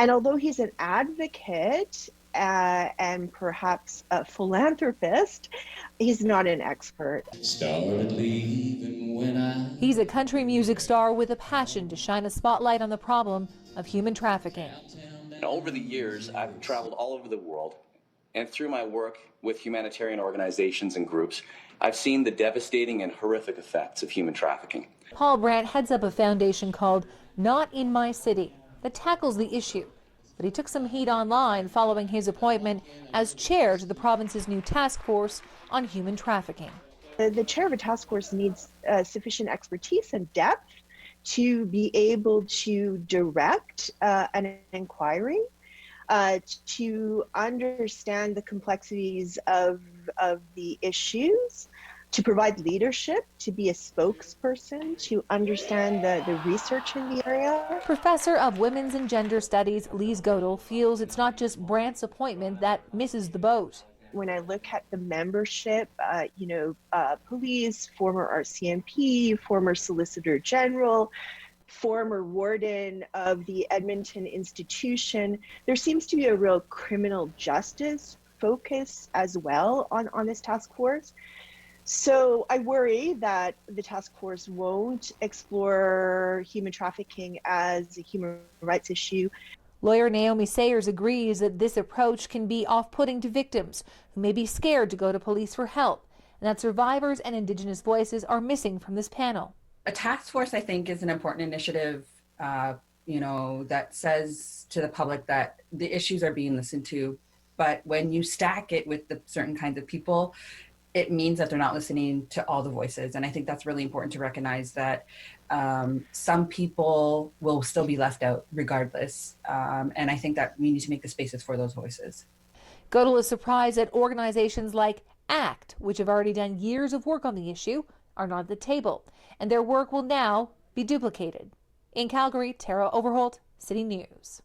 And although he's an advocate and perhaps a philanthropist, he's not an expert. He's a country music star with a passion to shine a spotlight on the problem of human trafficking. Over the years, I've traveled all over the world, and through my work with humanitarian organizations and groups, I've seen the devastating and horrific effects of human trafficking. Paul Brandt heads up a foundation called Not in My City that tackles the issue. But he took some heat online following his appointment as chair to the province's new task force on human trafficking. The chair of a task force needs sufficient expertise and depth to be able to direct an inquiry, to understand the complexities of the issues, to provide leadership, to be a spokesperson, to understand the research in the area. Professor of Women's and Gender Studies Lise Godel feels it's not just Brandt's appointment that misses the boat. When I look at the membership, police, former RCMP, former Solicitor General, former warden of the Edmonton institution, there seems to be a real criminal justice focus as well on this task force. So I worry that the task force won't explore human trafficking as a human rights issue. Lawyer Naomi Sayers agrees that this approach can be off-putting to victims who may be scared to go to police for help, and that survivors and Indigenous voices are missing from this panel. A task force, I think, is an important initiative, that says to the public that the issues are being listened to. But when you stack it with the certain kinds of people, it means that they're not listening to all the voices. And I think that's really important to recognize that some people will still be left out regardless. And I think that we need to make the spaces for those voices. Godel is surprised that organizations like ACT, which have already done years of work on the issue, are not at the table, and their work will now be duplicated. In Calgary, Tara Overholt, City News.